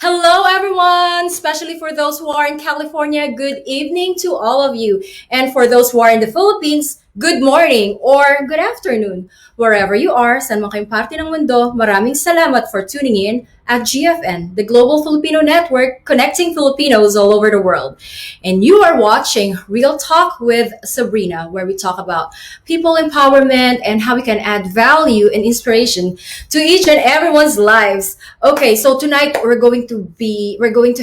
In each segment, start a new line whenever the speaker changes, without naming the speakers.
Hello, everyone, especially for those who are in California. Good evening to all of you. And for those who are in the Philippines, good morning or good afternoon. Wherever you are, saan man kayong parte ng mundo, maraming salamat for tuning in at GFN, the Global Filipino Network connecting Filipinos all over the world. And you are watching Real Talk with Sabrina, where we talk about people empowerment and how we can add value and inspiration to each and everyone's lives. Okay, so tonight we're going to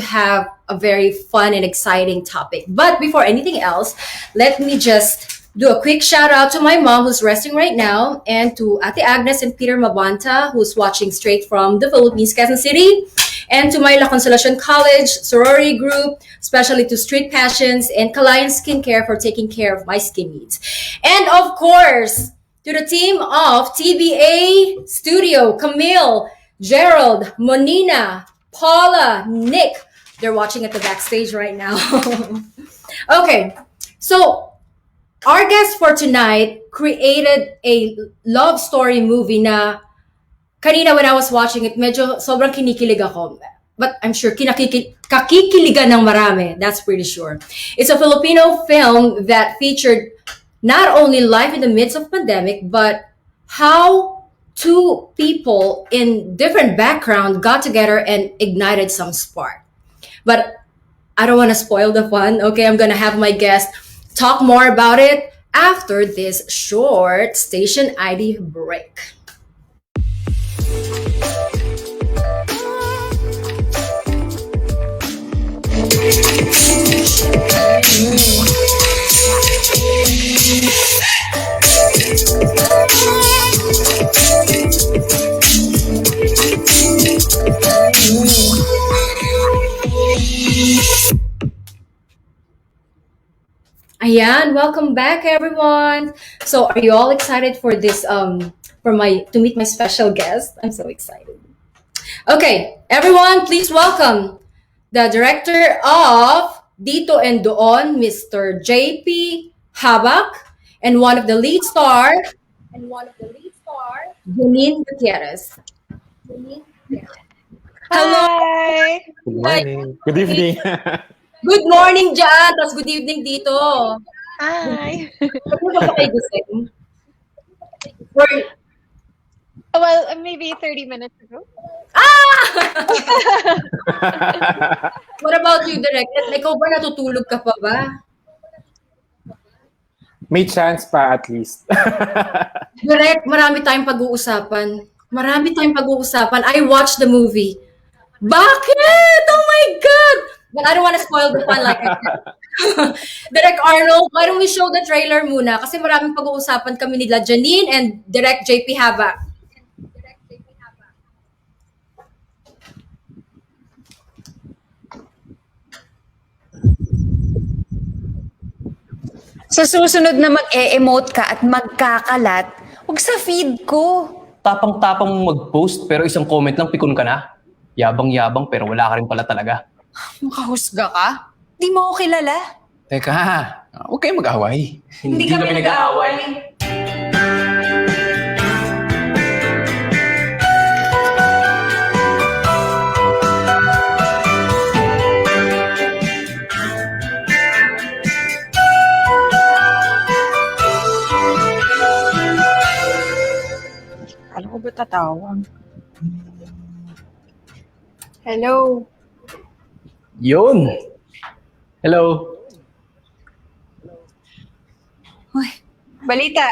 have a very fun and exciting topic. But before anything else, let me just do a quick shout out to my mom who's resting right now and to Ate Agnes and Peter Mabanta who's watching straight from the Philippines, Quezon City, and to my La Consolacion College sorority group, especially to Street Passions and Kalayan Skincare for taking care of my skin needs. And of course, to the team of TBA Studio, Camille, Gerald, Monina, Paula, Nick. They're watching at the backstage right now. Okay, so our guest for tonight created a love story movie na kanina when I was watching it, medyo sobrang kinikilig ako. But I'm sure kakikiligan ng marami. That's pretty sure. It's a Filipino film that featured not only life in the midst of pandemic, but how two people in different background got together and ignited some spark. But I don't want to spoil the fun. Okay, I'm gonna have my guest talk more about it after this short station ID break. Ayan, welcome back everyone. So are you all excited for this for my to meet my special guest? I'm so excited. Okay, everyone, please welcome the director of Dito and Doon, Mr. JP Habak, and one of the lead star, Janine Gutierrez. Hello,
Hi!
Good morning. Good evening.
good morning dyan, tapos good evening dito.
Hi!
Ano ba kayo gising? Or,
Well, maybe 30 minutes ago.
what about you, Direk? Ikaw ba natutulog ka pa ba?
May chance pa at least.
Direk, marami tayong pag-uusapan. Marami tayong pag-uusapan. I watched the movie. Bakit? Oh my God! But I don't want to spoil the fun like I said. Direk Arnold, why don't we show the trailer muna? Kasi maraming pag-uusapan kami nila Janine and Direk JP Haba.
Sa susunod na mag-e-emote ka at magkakalat, huwag sa feed ko.
Tapang-tapang mong mag-post pero isang comment lang pikon ka na. Yabang-yabang pero wala ka rin pala talaga.
Makahusga ka? Di mo ako kilala.
Teka, huwag kayong mag-away.
Hindi kami nag-aaway.
Ano ko ba tatawag? Hello?
Yun! Hello!
Uy,
Balita!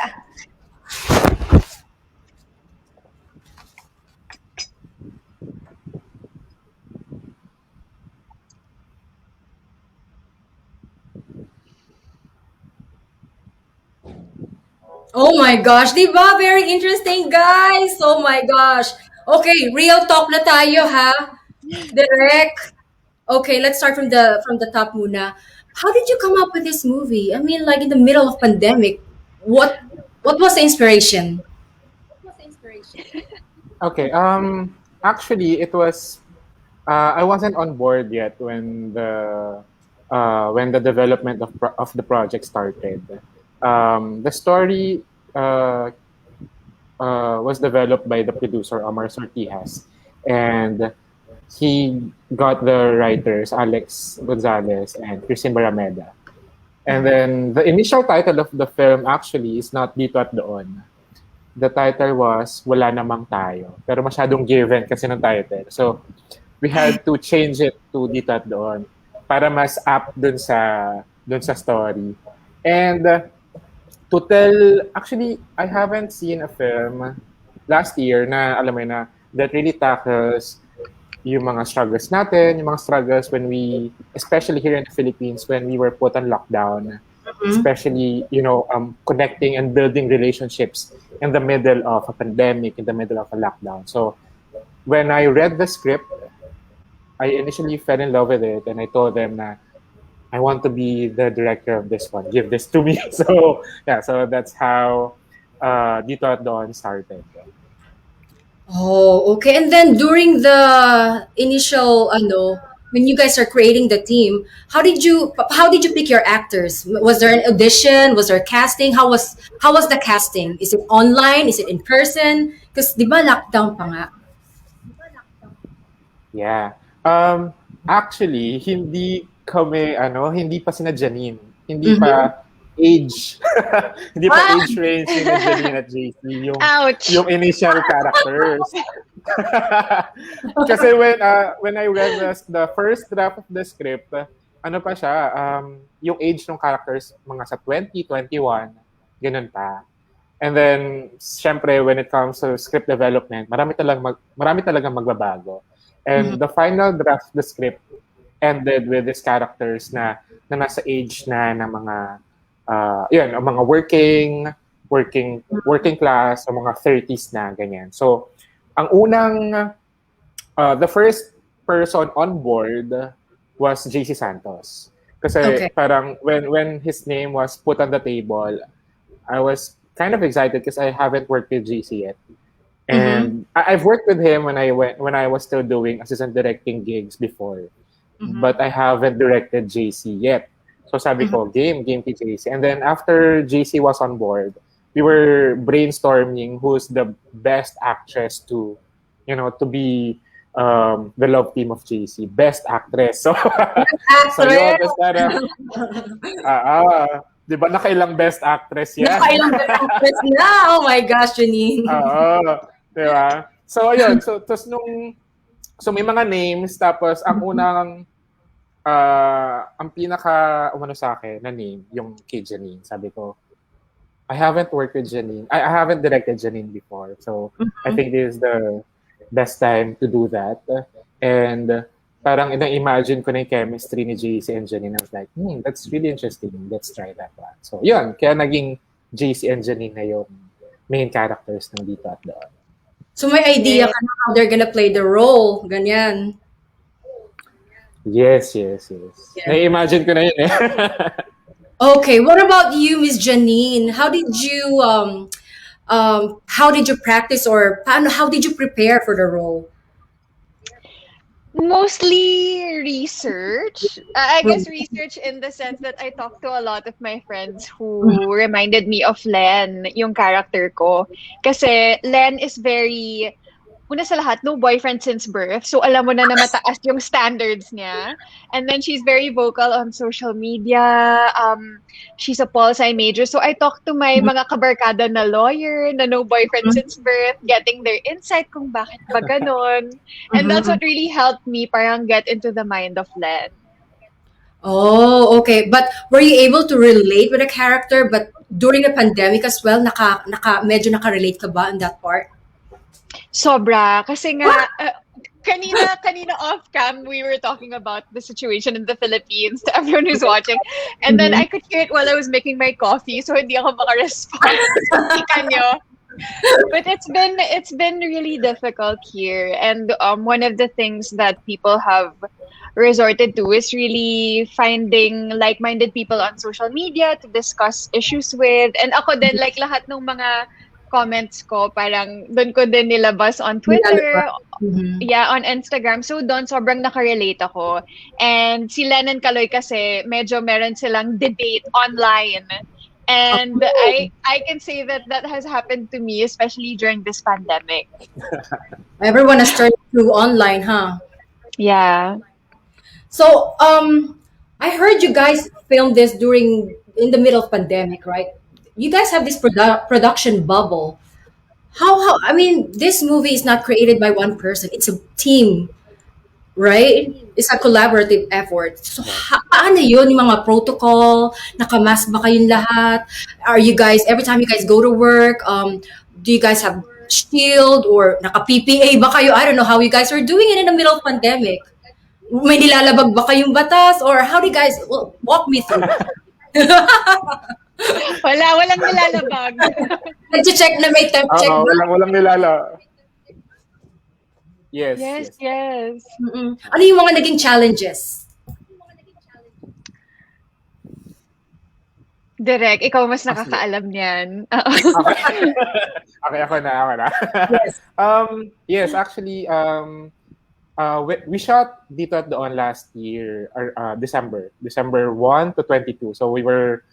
Oh my gosh, di ba? Very interesting, guys. Oh my gosh. Okay, real talk na tayo, ha? Direk. Okay, let's start from the top muna. How did you come up with this movie? I mean, like in the middle of pandemic, what what was the inspiration?
Okay. Actually, it was. I wasn't on board yet when the development of the project started. The story was developed by the producer Omar Sortijas, and he got the writers Alex Gonzalez and Christine Barameda. And then the initial title of the film actually is not Dito at Doon. The title was Wala Namang Tayo. Pero masyadong given kasi ng title. So we had to change it to Dito at Doon para mas apt dun sa story. And to tell, actually, I haven't seen a film last year na, alam mo yun, na that really tackles yung mga struggles natin, yung mga struggles when we, especially here in the Philippines, when we were put on lockdown, especially, connecting and building relationships in the middle of a pandemic, in the middle of a lockdown. So when I read the script, I initially fell in love with it, and I told them na I want to be the director of this one. Give this to me. So that's how Dito at Dawn started.
Oh, okay. And then during the initial, when you guys are creating the team, how did you pick your actors? Was there an audition? Was there casting? How was the casting? Is it online? Is it in person? Because di ba lockdown pa nga?
Yeah. Actually, hindi pa sina Janine. Hindi pa age. Hindi pa age range ni Janine at JC
Ouch.
yung initial characters. Kasi when I read the first draft of the script, ano pa siya, yung age ng characters mga sa 20, 21, ganun pa. And then syempre when it comes to script development, marami talagang magbabago. And the final draft of the script ended with these characters na nasa age na ng mga mga working class o mga 30s na ganyan. So ang unang the first person on board was JC Santos. Kasi parang when his name was put on the table, I was kind of excited because I haven't worked with JC yet. And I've worked with him when I was still doing assistant directing gigs before. But I haven't directed JC yet. So sabi ko, game kay JC. And then after JC was on board, we were brainstorming who's the best actress to be the love team of JC. Best actress. So, yun, tapos parang, di ba nakailang best actress yan?
Nakailang best actress na! Oh my gosh, Janine.
Di ba? So, ayun. So may mga names, tapos ang unang, ang pinaka umano sa akin na name, yung kay Janine. Sabi ko, I haven't worked with Janine. I haven't directed Janine before. So, I think this is the best time to do that. And parang ina-imagine ko na yung chemistry ni JC and Janine. I was like, that's really interesting. Let's try that one. So, yun. Kaya naging JC and Janine na yung main characters ng Dito at Doon.
So may idea ka na how they're gonna play the role. Ganyan.
Yes. Yeah. Na-imagine ko na yun eh.
Okay, what about you, Miss Janine? How did you practice or how did you prepare for the role?
Mostly research. I guess research in the sense that I talked to a lot of my friends who reminded me of Len, yung character ko. Kasi Len is very, una sa lahat, no boyfriend since birth. So alam mo na mataas yung standards niya. And then she's very vocal on social media. She's a pol sci major. So I talked to my mga kabarkada na lawyer na no boyfriend since birth, getting their insight kung bakit ba ganon. And that's what really helped me parang get into the mind of Len.
Oh, okay. But were you able to relate with the character? But during the pandemic as well, medyo nakarelate ka ba in that part?
Sobra. Kasi nga, kanina off cam, we were talking about the situation in the Philippines to everyone who's watching. And then I could hear it while I was making my coffee, so hindi ako maka-respond sa tika nyo. But it's been really difficult here. And one of the things that people have resorted to is really finding like-minded people on social media to discuss issues with. And ako din, like lahat ng mga comments ko, parang doon ko din nilabas on Twitter, on Instagram. So doon sobrang nakarelate ako. And si Lennon Kaloy kasi medyo meron silang debate online. And I can say that has happened to me, especially during this pandemic.
Everyone has turned to online, huh?
Yeah.
So, I heard you guys filmed this in the middle of pandemic, right? You guys have this production bubble. How, I mean, this movie is not created by one person. It's a team, right? It's a collaborative effort. So, paano yun, yung mga protocol? Nakamask ba kayong lahat? Are you guys, every time you guys go to work, do you guys have shield or naka-PPA ba kayo? I don't know how you guys are doing it in the middle of pandemic. May nilalabag ba kayong batas? Or how do you guys, well, walk me through?
Walang nilalabag.
Nag-check na may temp check
Oo,
ba?
walang nilala. Yes,
Yes,
yes.
yes.
Mm-mm. Ano yung mga naging challenges?
Direk, ikaw mas nakakaalam niyan.
Okay, ako na.
Yes.
Yes, actually, we shot dito at Doon last year, December 1 to 22. So we were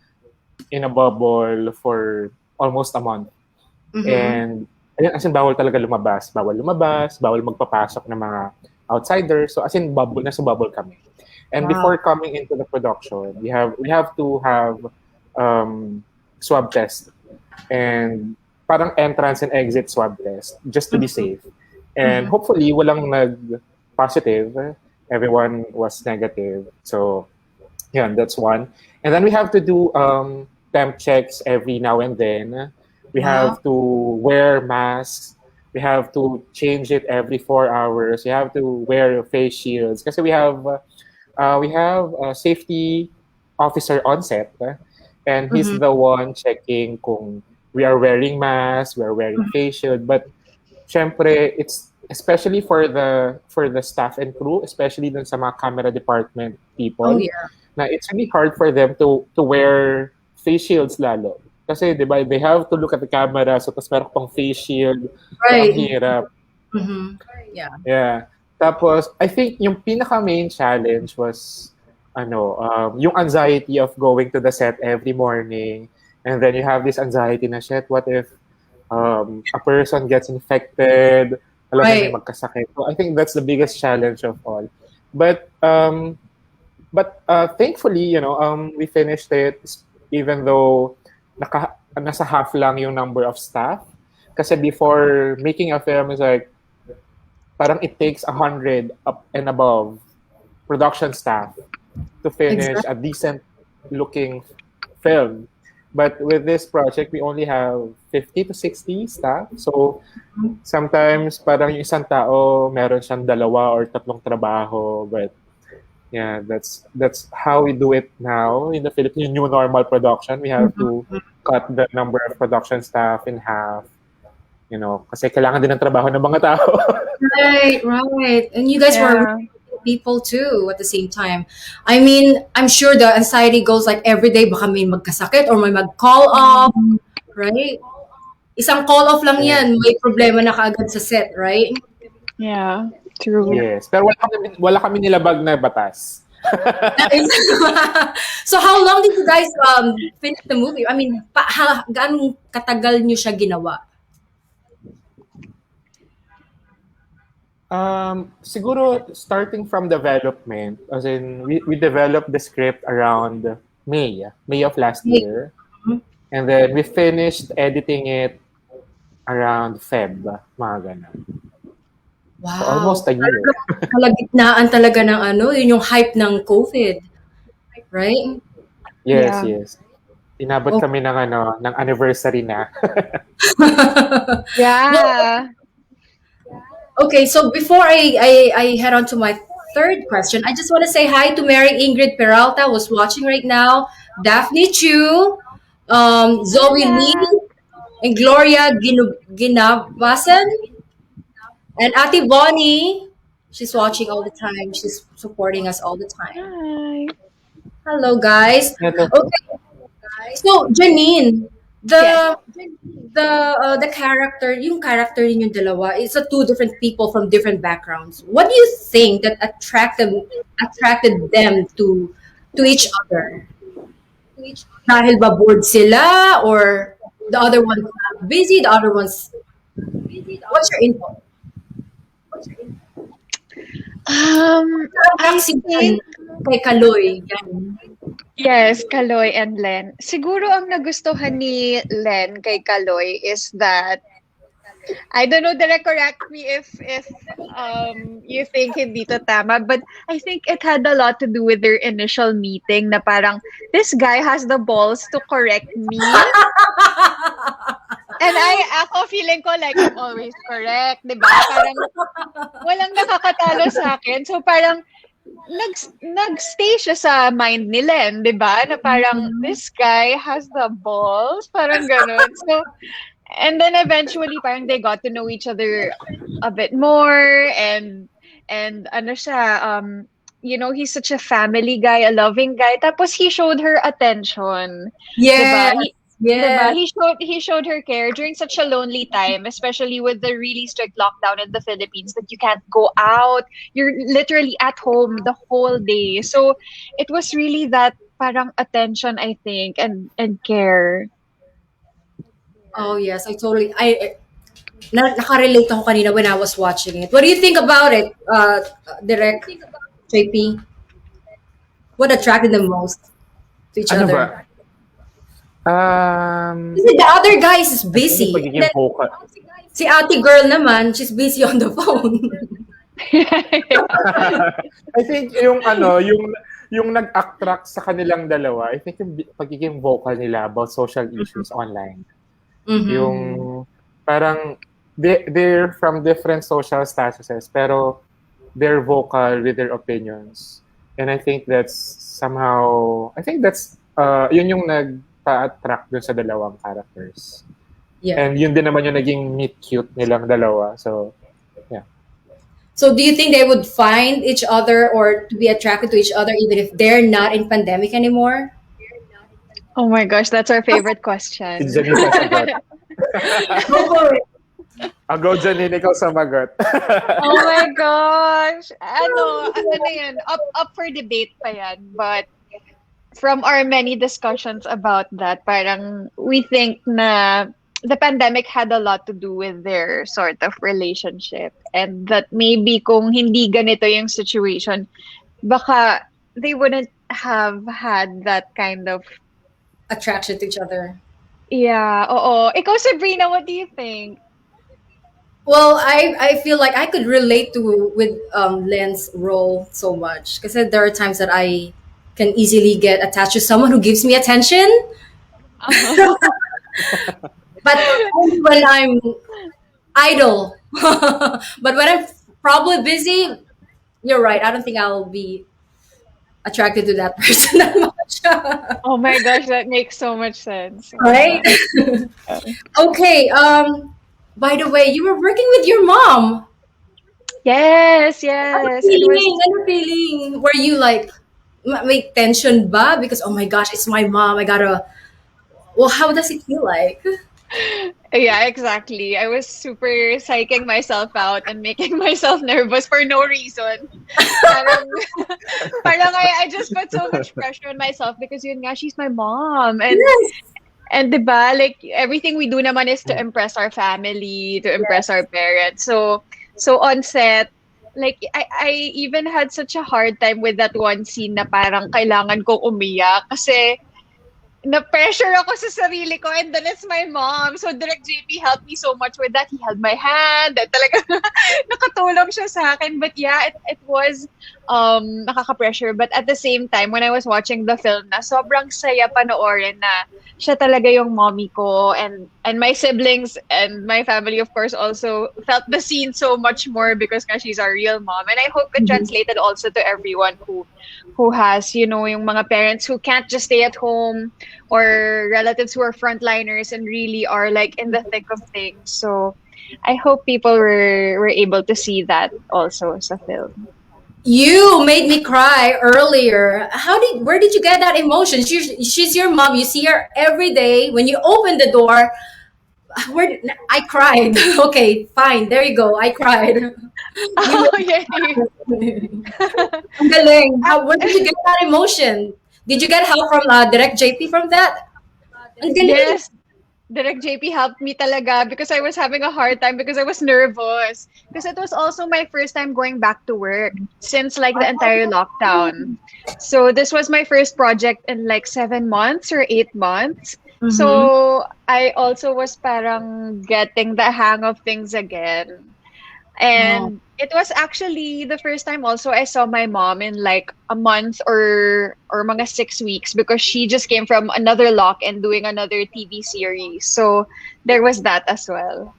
in a bubble for almost a month.
Mhm.
And ayun, as in, bawal talaga lumabas. Bawal magpapasok ng mga outsiders. So as in, nasa bubble kami. And
Wow.
before coming into the production, we have to have swab test. And parang entrance and exit swab test just to be safe. And hopefully, walang nag-positive. Everyone was negative. So, yeah, that's one. And then we have to do temp checks every now and then. We have to wear masks. We have to change it every 4 hours. We have to wear face shields. Kasi we have a safety officer on set. And he's the one checking kung we are wearing masks, we are wearing face shield. But syempre, it's especially for the staff and crew, especially dun sa mga camera department people,
Oh, yeah.
na it's really hard for them to wear face shields lalo. Kasi, di ba, they have to look at the camera, so tapos meron pang face shield. So, ang
Right.
hirap.
Mhm. Yeah.
Yeah. Tapos, I think yung pinaka-main challenge was, yung anxiety of going to the set every morning. And then you have this anxiety na, shit, what if a person gets infected? Alam mo, may
Right.
magkasakit. So, I think that's the biggest challenge of all. But thankfully, we finished it even though nasa half lang yung number of staff. Kasi before making a film is like, parang it takes 100 up and above production staff to finish a decent looking film. But with this project, we only have 50 to 60 staff. So sometimes parang yung isang tao, meron siyang 2 or 3 trabaho. But yeah, that's how we do it now in the Philippines. New normal production, we have to cut the number of production staff in half. Kasi kailangan din ng trabaho ng mga tao.
Right, right. And you guys were people too at the same time. I mean, I'm sure the anxiety goes like every day, baka may magkasakit or may mag-call off, right? Isang call off lang yan, may problema na kaagad sa set, right?
Yeah, true.
Yes. Pero wala kami nilabag na batas.
So how long did you guys finish the movie? I mean, gaano katagal nyo siya ginawa?
Siguro starting from development, as in we developed the script around May of last year. And then we finished editing it around Feb, mga ganun.
Wow.
So almost a year.
Kalagitnaan talaga ng yun yung hype ng COVID. Right?
Yes,
Yeah.
yes. Inabot kami ng anniversary na.
Yeah.
Okay, so before I head on to my third question, I just want to say hi to Mary Ingrid Peralta, who's watching right now, Daphne Chu, Zoe Lee, and Gloria Ginabasan, and Ate Bonnie. She's watching all the time. She's supporting us all the time.
Hi.
Hello, guys.
Hello.
Okay, so Janine, the character, yung character ninyong dalawa, it's a two different people from different backgrounds. What do you think that attracted them to each other? Dahil ba bored sila, or the other one's busy, the other one's... What's your input?
I
Oxygen
think
kay Kaloy. Yan.
yes, Kaloy and Len. Siguro ang nagustuhan ni Len kay Kaloy is that I don't know, Direk, correct me if you think hindi to tama, but I think it had a lot to do with their initial meeting na parang this guy has the balls to correct me. And ako feeling ko like I'm always correct, di ba? Parang walang nakakatalo sa akin. So parang nagstay siya sa mind ni Len, di ba? Na parang this guy has the balls, parang ganun. So, and then eventually parang they got to know each other a bit more and ano siya, he's such a family guy, a loving guy. Tapos he showed her attention.
Yes.
Diba?
Yes.
Diba? He showed her care during such a lonely time, especially with the really strict lockdown in the Philippines that you can't go out. You're literally at home the whole day. So it was really that parang attention, I think, and care.
Oh yes, nakarelate ako kanina when I was watching it. What do you think about it, Direk, JP? What attracted them most to each
Ano
other?
ba?
Kasi the other guy is busy.
Pagiging
And then,
vocal.
si ate girl naman, she's busy on the phone.
I think yung nag-attract sa kanilang dalawa, I think yung pagiging vocal nila about social issues online.
Mhm.
Yung parang they're from different social statuses pero they're vocal with their opinions. And I think that's yun yung nagpa-attract dun sa dalawang characters.
Yeah.
And yun din naman yung naging meet cute nilang dalawa. So, yeah.
So do you think they would find each other or to be attracted to each other even if they're not in pandemic anymore?
Oh my gosh, that's our favorite question.
Si Janine sagot.
Go for it.
Go Janine, ikaw samagot.
Oh my gosh. Ano yan? Up for debate pa yan. But from our many discussions about that, parang we think na the pandemic had a lot to do with their sort of relationship. And that maybe kung hindi ganito yung situation, baka they wouldn't have had that kind of
Attraction to each other.
yeah, oo. Ikaw, Sabrina, what do you think?
Well, I feel like I could relate with Len's role so much because there are times that I can easily get attached to someone who gives me attention, but only when I'm idle. But when I'm probably busy, you're right. I don't think I'll be attracted to that person that much.
Oh my gosh, that makes so much sense.
Right? Okay. By the way, you were working with your mom.
Yes.
Ano
It was
feeling? Ano feeling? Were you like, may tension ba? Because, oh my gosh, it's my mom. Well, how does it feel like?
yeah, exactly. I was super psyching myself out and making myself nervous for no reason. Parang, parang I just put so much pressure on myself because yun nga, she's my mom. And diba, like everything we do naman is to impress our family, to impress our parents. So on set, like I even had such a hard time with that one scene na parang kailangan kong umiyak kasi na-pressure ako sa sarili ko and then it's my mom. So Direct JP helped me so much with that. He held my hand. At talaga nakatulong siya sa akin. But yeah, it was nakaka-pressure. But at the same time, when I was watching the film na sobrang saya panoorin na siya talaga yung mommy ko and my siblings and my family of course also felt the scene so much more because nga she's our real mom. And I hope it translated also to everyone who has, you know, yung mga parents who can't just stay at home or relatives who are frontliners and really are like in the thick of things. So I hope people were able to see that also sa film.
You made me cry earlier. Where did you get that emotion? She's your mom. You see her every day. When you open the door, I cried. Okay, fine. There you go. I cried.
Oh, yay.
Ang galing. Where did you get that emotion? Did you get help from Direct JP from that? Ang galing.
Direct JP helped me talaga because I was having a hard time because I was nervous. Because it was also my first time going back to work since like the entire lockdown. So this was my first project in like 7 months or 8 months.
Mm-hmm.
So I also was parang getting the hang of things again.
Oh,
And it was actually the first time also I saw my mom in like a month or mga 6 weeks because she just came from another lock and doing another TV series. So there was that as well.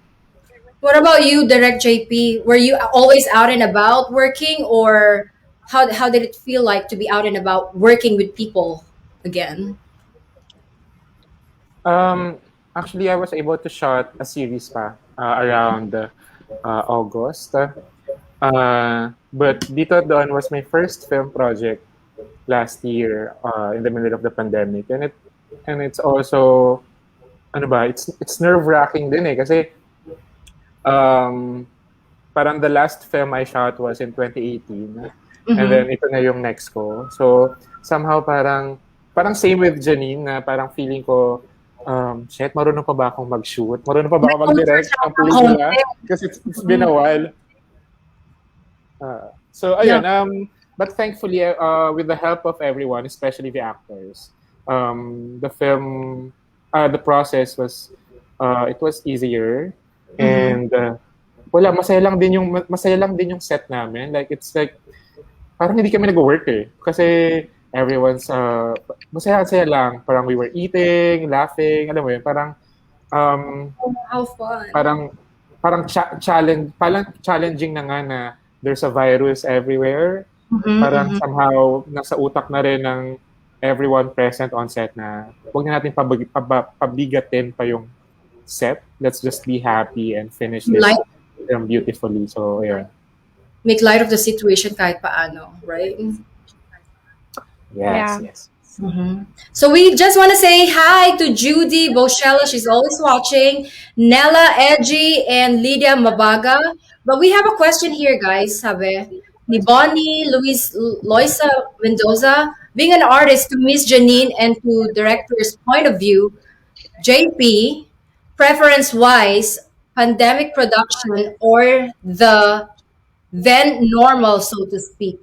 what about you, Direct JP? Were you always out and about working, or how did it feel like to be out and about working with people again?
Um, Actually, I was able to shot a series pa around August. But Dito Don was my first film project last year in the middle of the pandemic, and it's also ano ba, it's nerve-wracking din eh kasi um, parang the last film I shot was in 2018 and
Mm-hmm.
then ito na yung next ko. So somehow parang same with Janine na parang feeling ko shit, marunong pa ba akong mag-shoot? Marunong pa ba
May
ako
comfort
mag-direct
sa
ng pelikula?
konti.
Kasi it's been a while. So
Yeah.
ayun, but thankfully with the help of everyone, especially the actors, the film, the process was it was easier
Mm-hmm.
and wala masaya lang din yung set namin. Like it's like parang hindi kami nag-work eh. Kasi everyone's masaya-saya lang. Parang we were eating, laughing, alam mo yun, um,
How fun.
parang parang challenging na nga na there's a virus everywhere.
Mm-hmm,
Parang
mm-hmm.
somehow nasa utak na rin ng everyone present on set na huwag na natin pabigatin pa yung set. Let's just be happy and finish this
Light,
beautifully. So, yeah.
make light of the situation kahit paano, right?
Yes,
Yeah.
yes.
Mhm. So we just want to say hi to Judy Boshella. She's always watching. Nella Edgy and Lydia Mabaga. But we have a question here, guys. Sabi ni Bonnie Loisa Mendoza. Being an artist, to Miss Janine and to director's point of view, JP, preference wise, pandemic production or the then normal, so to speak.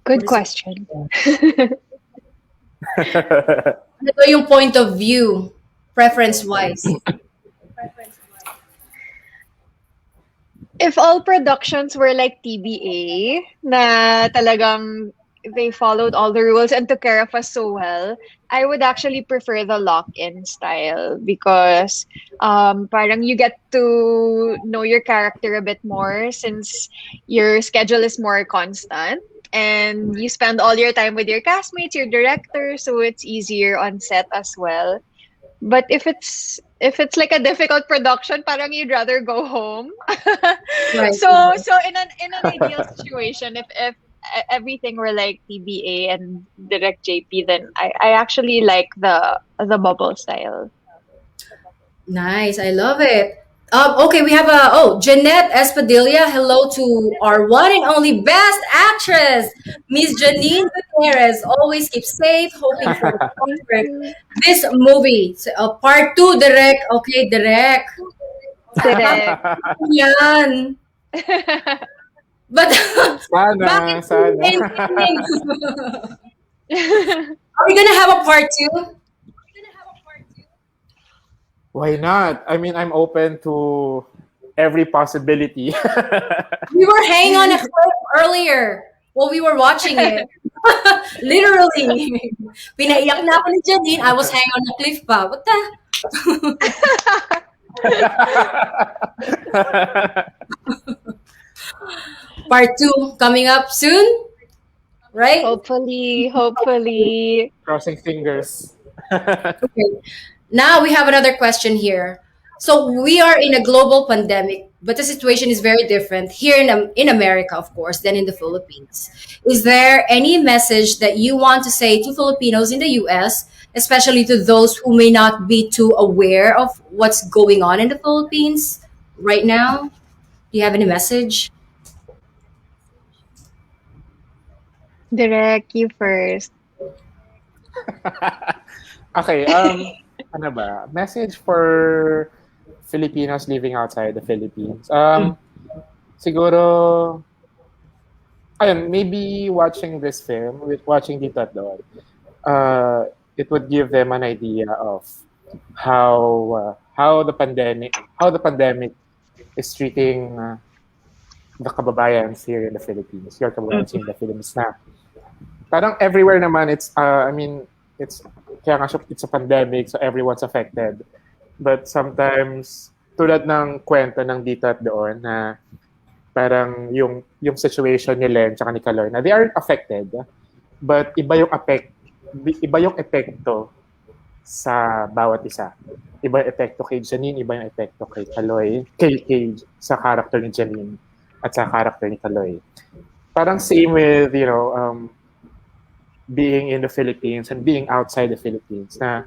What
Good
is it?
question.
Ano yung point of view, preference wise?
If all productions were like TBA, na talagang they followed all the rules and took care of us so well, I would actually prefer the lock-in style because parang you get to know your character a bit more since your schedule is more constant and you spend all your time with your castmates, your director, so it's easier on set as well. But if it's like a difficult production, parang you'd rather go home.
Right.
So in an ideal situation, if everything were like TBA and direct JP, then I actually like the bubble style.
Nice. I love it. Okay, we have Jeanette Espadilla. Hello to our one and only best actress, Miss Janine Gutierrez. Always keep safe, hoping for the comfort. This movie, so, part two, direct. Okay, direct.
Correct.
Yan. But bakit
Sana.
ending? Are we gonna have a part two?
Why not? I mean, I'm open to every possibility.
We were hanging on a cliff earlier while we were watching it. Literally. Pinaiyak na ako ni Janine. I was hanging on the cliff pa. What the? Part two coming up soon, right?
Hopefully.
Crossing fingers.
Okay. Now we have another question here. So we are in a global pandemic, but the situation is very different here in America, of course, than in the Philippines. Is there any message that you want to say to Filipinos in the US, especially to those who may not be too aware of what's going on in the Philippines right now? Do you have any message?
Direct, you first.
Okay, ano ba? Message for Filipinos living outside the Philippines. Siguro, ayun, maybe watching this film, watching Dito at Doon, it would give them an idea of how the pandemic is treating the kababayans here in the Philippines, your kababayans here in the Philippines na parang everywhere naman I mean, it's kaya nga siya, it's a pandemic, so everyone's affected. But sometimes, tulad ng kwento ng Dito at Doon na parang yung situation ni Len tsaka ni Kalorna, they aren't affected, but iba yung epekto sa bawat isa. Iba yung epekto kay Janine, iba yung epekto kay Kaloy, kay sa character ni Janine at sa character ni Kaloy. Parang same with, being in the Philippines and being outside the Philippines, na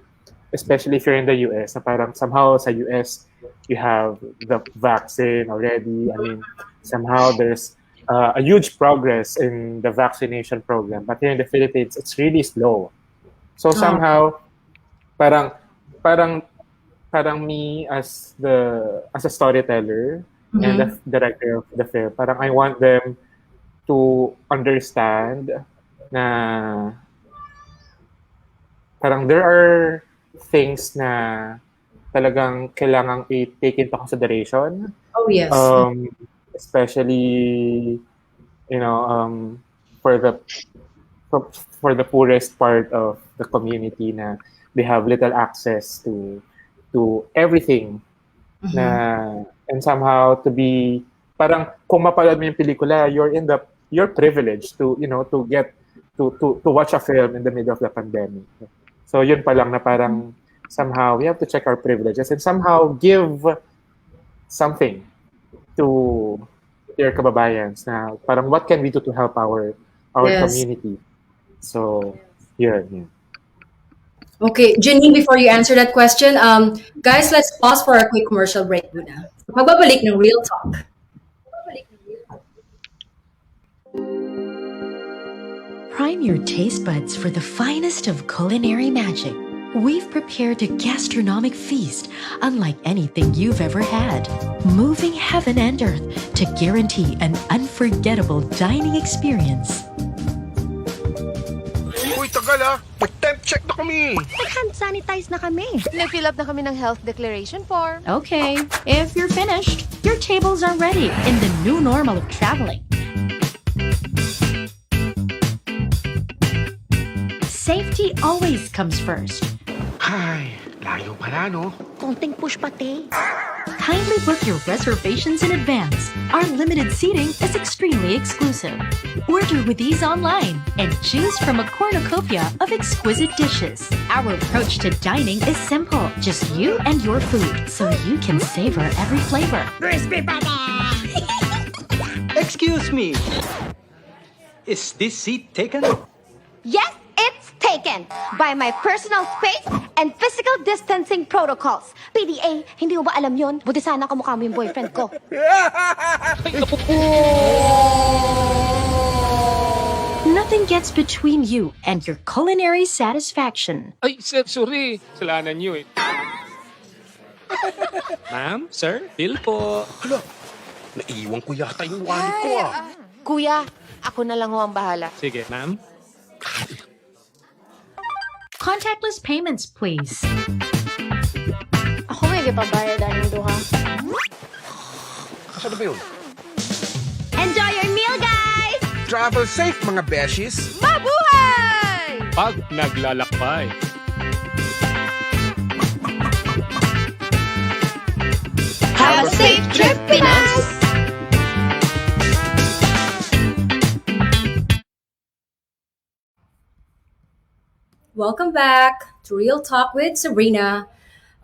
especially if you're in the US, na parang somehow sa US you have the vaccine already. I mean, somehow there's a huge progress in the vaccination program, but here in the Philippines it's really slow. So somehow parang me as a storyteller and the director of the film, parang I want them to understand na parang there are things na talagang kailangang i-take into consideration.
Oh, yes.
Especially, for the poorest part of the community na they have little access to everything na, and somehow to be parang kung mapanood mo yung pelikula, you're privileged to get to watch a film in the middle of the pandemic. So yun pa lang na parang somehow we have to check our privileges and somehow give something to your kababayans na parang what can we do to help our
Yes.
community. So yun.
Okay, Janine, before you answer that question, guys, let's pause for a quick commercial break muna. Magbabalik ng Real Talk.
Prime your taste buds for the finest of culinary magic. We've prepared a gastronomic feast unlike anything you've ever had, moving heaven and earth to guarantee an unforgettable dining experience.
Uy, tagal ah! Mag-temp check na kami!
Hand sanitize na kami.
Nag-fill up na kami ng health declaration form.
Okay, if you're finished, your tables are ready in the new normal of traveling. Safety always comes first.
Ay, layo pala no?
Konting push pati.
Kindly book your reservations in advance. Our limited seating is extremely exclusive. Order with ease online and choose from a cornucopia of exquisite dishes. Our approach to dining is simple. Just you and your food, so you can savor every flavor.
Crispy pati!
Excuse me. Is this seat taken?
Yes, it's taken by my personal space and physical distancing protocols. PDA, hindi mo ba alam yon? Buti sana kamukha mo yung boyfriend ko.
Nothing gets between you and your culinary satisfaction.
Ay, sir, sorry. Kasalanan niyo eh. Ma'am, sir, bill po.
Hala, naiwan ko yata yung wallet ko ah.
Kuya, ako na lang ho ang bahala.
Sige, ma'am.
Contactless payments, please.
Ako may gipabayad ang duha.
Kasano ba yun?
Enjoy your meal, guys!
Travel safe mga beshies!
Mabuhay!
Pag naglalakbay.
Have a safe trip, Pinas!
Welcome back to Real Talk with Sabrina.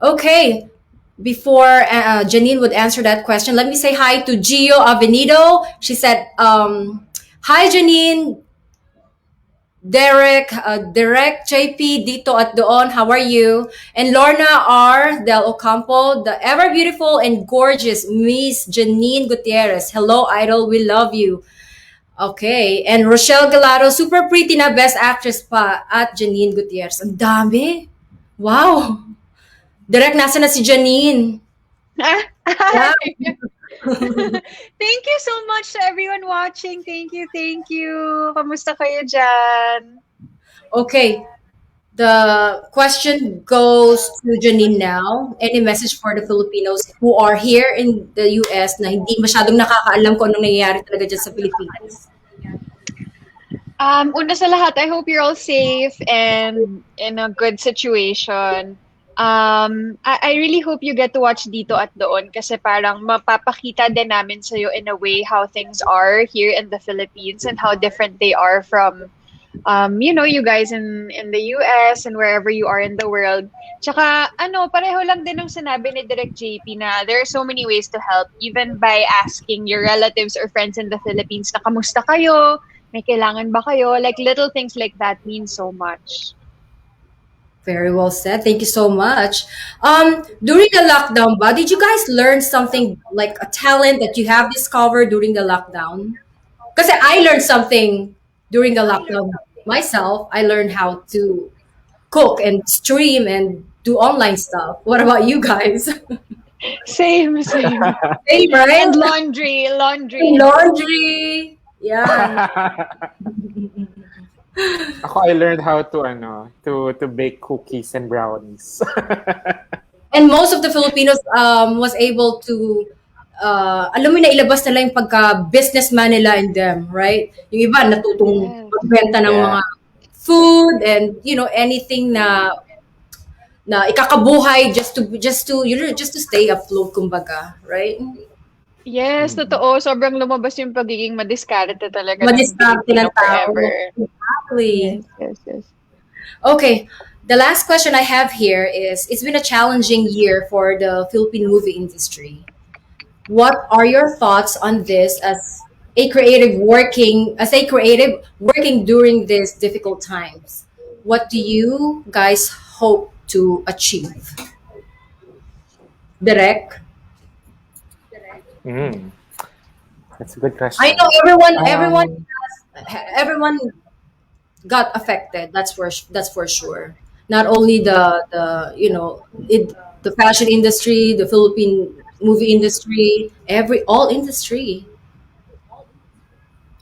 Okay, before Janine would answer that question, let me say hi to Gio Avenido. She said, hi Janine, Derek, JP, Dito at Doon, how are you? And Lorna R. Del Ocampo, the ever beautiful and gorgeous Miss Janine Gutierrez. Hello, idol, we love you. Okay. And Rochelle Gallardo, super pretty na best actress pa at Janine Gutierrez. Ang dami. Wow. Direct nasa na si Janine. Wow.
Thank you so much to everyone watching. Thank you, thank you. Kamusta kayo dyan?
Okay. The question goes to Janine now. Any message for the Filipinos who are here in the US na hindi masyadong nakakaalam kung anong nangyayari talaga dyan sa Pilipinas?
Una sa lahat, I hope you're all safe and in a good situation. I really hope you get to watch Dito at Doon kasi parang mapapakita din namin sa'yo in a way how things are here in the Philippines and how different they are from you guys in the US and wherever you are in the world. Tsaka, pareho lang din ng sinabi ni Direk JP na there are so many ways to help, even by asking your relatives or friends in the Philippines na kamusta kayo, may kailangan ba kayo, like little things like that mean so much.
Very well said. Thank you so much. During the lockdown ba, did you guys learn something like a talent that you have discovered during the lockdown? Kasi I learned something during the lockdown myself. I learned how to cook and stream and do online stuff. What about you guys?
Same.
Same, right?
And laundry.
Laundry. Yeah.
Ako, I learned how to bake cookies and brownies.
And most of the Filipinos was able to alam mo na ilabas nila yung pagka-businessman nila in them, right? Yung iba natutong magbenta ng mga food and anything na ikakabuhay just to stay afloat kumbaga, right?
Yes, totoo. Sobrang lumabas yung pagiging madiskarte talaga.
Madiskarte ng tao.
Forever.
Exactly.
Yes.
Okay. The last question I have here is, it's been a challenging year for the Philippine movie industry. What are your thoughts on this as a creative working during these difficult times? What do you guys hope to achieve? Direk?
That's a good question.
I know everyone got affected. That's for sure. Not only the fashion industry, the Philippine movie industry, all industry.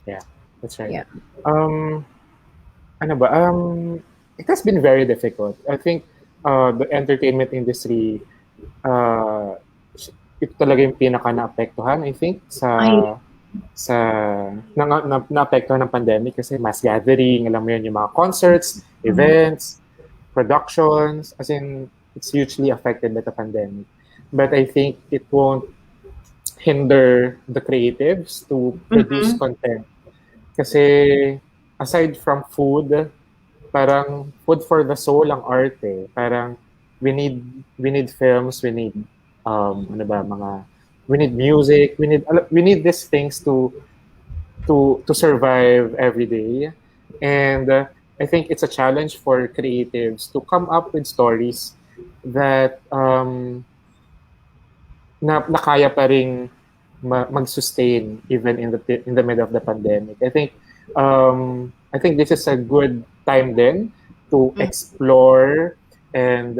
Yeah, that's right.
Yeah.
It has been very difficult. I think the entertainment industry, ito talaga yung pinaka naapektuhan, I think, naapektuhan ng pandemic kasi mass gathering, alam mo yun, yung mga concerts, events, productions, as in, it's hugely affected by the pandemic. But I think it won't hinder the creatives to produce content. Kasi aside from food, parang food for the soul ang art eh. Parang we need films, we need we need music, we need these things to survive every day. And I think it's a challenge for creatives to come up with stories that na kaya pa ring mag-sustain even in the middle of the pandemic. I think this is a good time then to explore and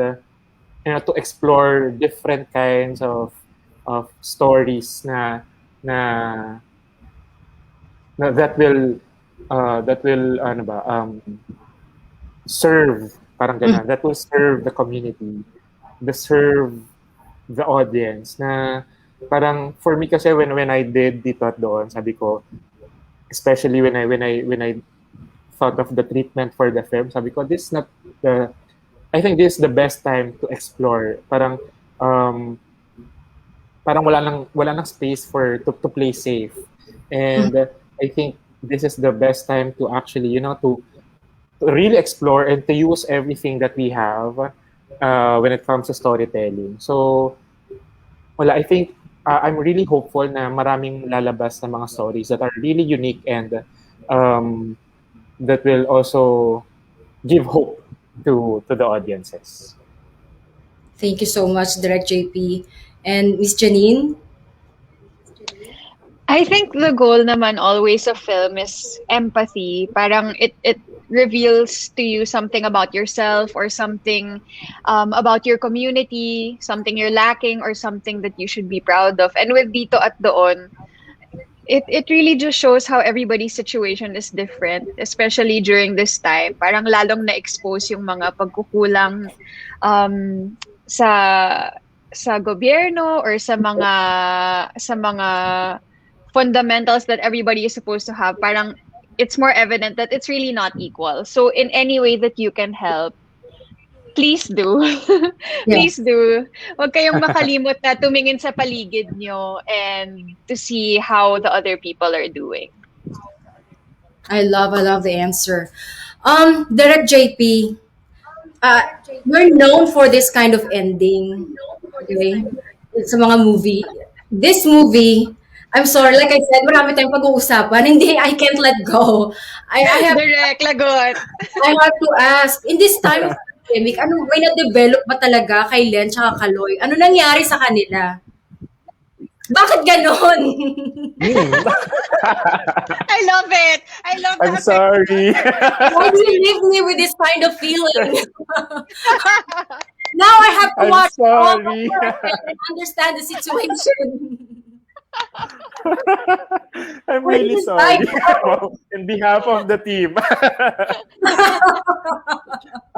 to explore different kinds of stories na that will serve parang ganun, that will serve the community, serve the audience. Na parang for me kasi when I did Dito at Doon, sabi ko, especially when I thought of the treatment for the film, sabi ko, I think this is the best time to explore. Parang wala nang space to play safe. And I think this is the best time to actually, to really explore and to use everything that we have when it comes to storytelling. So, I think I'm really hopeful na maraming lalabas na mga stories that are really unique and that will also give hope to the audiences.
Thank you so much, Direct JP. And Miss Janine?
I think the goal naman always of film is empathy. Parang it reveals to you something about yourself or something about your community, something you're lacking or something that you should be proud of. And with Dito at Doon, it really just shows how everybody's situation is different, especially during this time. Parang lalong na-expose yung mga pagkukulang sa gobyerno or sa mga fundamentals that everybody is supposed to have. Parang it's more evident that it's really not equal. So in any way that you can help, please do. Please do. Huwag kayong makalimot na tumingin sa paligid nyo and to see how the other people are doing.
I love the answer. Direct JP, we're known for this kind of ending. Okay? It's a mga movie. This movie, I'm sorry, like I said, marami tayong pag-uusapan. Hindi, I can't let go. I have
Direct, lagot.
I have to ask, in this time of pandemic, may na-develop ba talaga kay Len tsaka Kaloy? Ano nangyari sa kanila? Bakit ganon?
I love it. I love
I'm
that.
sorry.
Why do you leave me with this kind of feeling? Now I have to
I'm
watch all
sorry.
and understand the situation.
I'm
Why
really
did
sorry.
I-
In behalf of the team.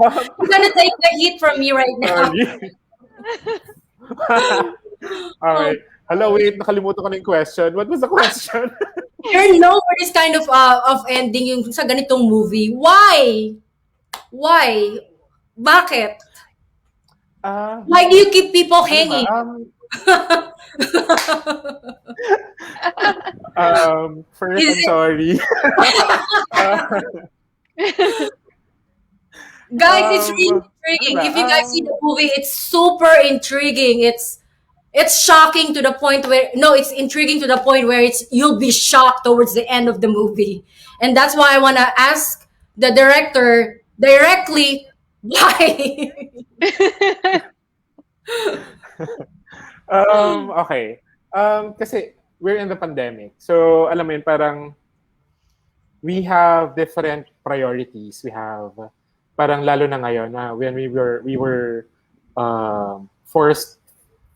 You're gonna take the heat from me right now.
Sorry. Okay. Hello, wait. Nakalimutan ko na yung question. What was the question?
You're known for this kind of ending yung sa ganitong movie. Why? Why? Bakit? Why do you keep people hanging?
First,
Is
I'm
it-
sorry.
Guys, it's really intriguing.
ano ba?
If you guys see the movie, it's super intriguing. It's shocking to the point where it's intriguing to the point where you'll be shocked towards the end of the movie. And that's why I want to ask the director directly why.
Okay. Kasi we're in the pandemic. So, alam mo yun, parang we have different priorities. We have parang lalo na ngayon when we were forced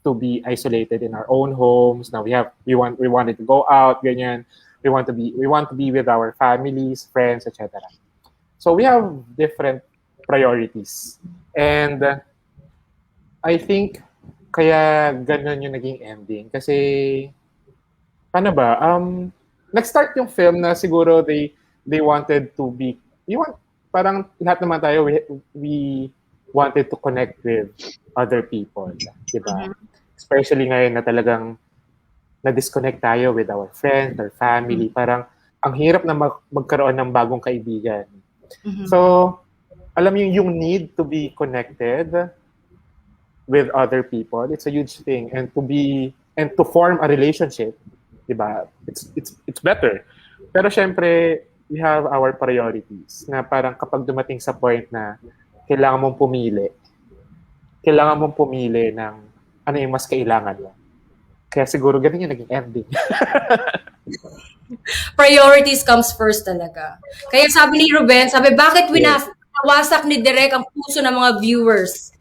to be isolated in our own homes. Now we wanted to go out, ganyan. We want to be with our families, friends, etc. So we have different priorities. And I think kaya ganun yung naging ending kasi paano ba? Nag-start yung film na siguro they wanted to be parang lahat naman tayo we wanted to connect with other people, di ba? Especially ngayon na talagang na-disconnect tayo with our friends, our family. Parang ang hirap na magkaroon ng bagong kaibigan. So, alam yung need to be connected with other people, it's a huge thing. And to form a relationship, di ba? It's better. Pero syempre, we have our priorities na parang kapag dumating sa point na kailangan mong pumili ng ano yung mas kailangan mo. Kaya siguro ganun yung naging ending.
Priorities comes first talaga. Kaya sabi ni Ruben, bakit winawasak ni Direk ang puso ng mga viewers?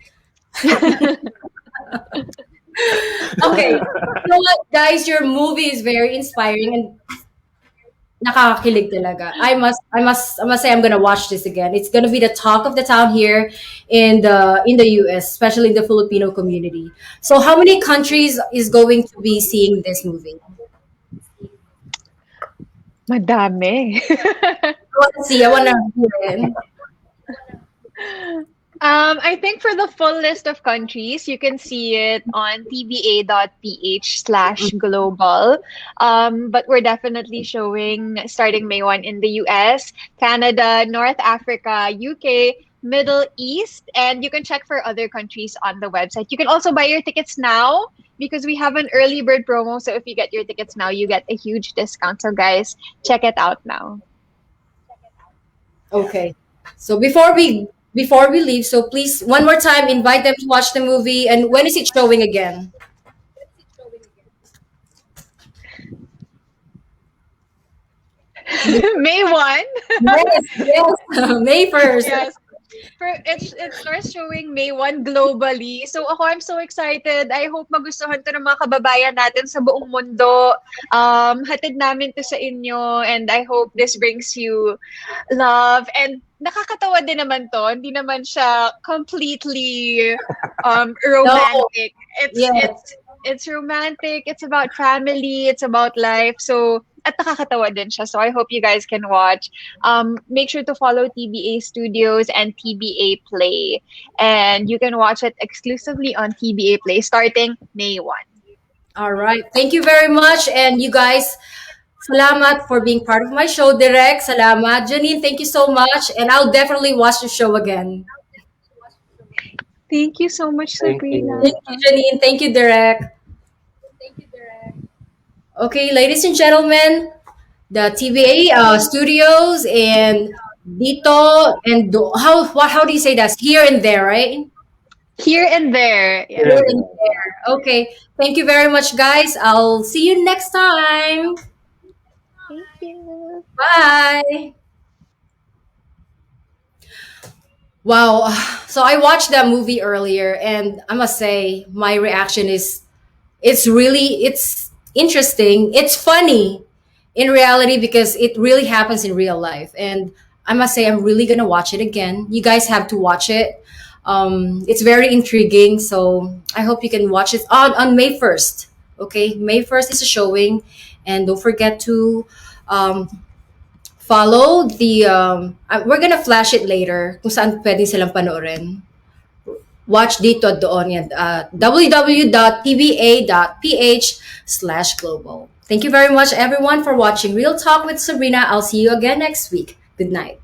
Okay. You know what, guys? Your movie is very inspiring and nakakakilig talaga. I must say I'm gonna watch this again. It's gonna be the talk of the town here in the US, especially in the Filipino community. So how many countries is going to be seeing this movie?
Madami.
I wanna hear it.
I think for the full list of countries, you can see it on tba.ph/global. But we're definitely showing starting May 1 in the US, Canada, North Africa, UK, Middle East, and you can check for other countries on the website. You can also buy your tickets now because we have an early bird promo. So if you get your tickets now, you get a huge discount. So guys, check it out now.
Okay. So before we leave, so please one more time invite them to watch the movie. And when is it showing again?
May 1.
Yes. May 1st.
Yes. It starts showing May 1 globally. So ako, I'm so excited. I hope magustuhan to ng mga kababayan natin sa buong mundo. Hatid namin to sa inyo, and I hope this brings you love. And nakakatawa din naman to. Hindi naman siya completely romantic. It's romantic. It's about family. It's about life. So at nakakatawa din siya. So I hope you guys can watch. Make sure to follow TBA Studios and TBA Play. And you can watch it exclusively on TBA Play starting May 1.
All right. Thank you very much. And you guys, salamat for being part of my show. Direk, salamat. Janine, thank you so much. And I'll definitely watch the show again.
Thank you so much, Sabrina.
Thank you, Janine. Thank you, Direk. Okay, ladies and gentlemen, the TBA studios and dito and how do you say that? Here and there, right?
Here and there. Yeah.
Here and there. Okay. Thank you very much, guys. I'll see you next time.
Thank you.
Bye. Wow. So I watched that movie earlier, and I must say my reaction is it's interesting. It's funny in reality because it really happens in real life. And I must say I'm really gonna watch it again. You guys have to watch it. It's very intriguing. So I hope you can watch it on May 1st. Okay, May 1st is a showing. And don't forget to follow the we're gonna flash it later kung saan pwedeng silang panoorin. Watch dito at doon yan, www.tba.ph/global. Thank you very much, everyone, for watching Real Talk with Sabrina. I'll see you again next week. Good night.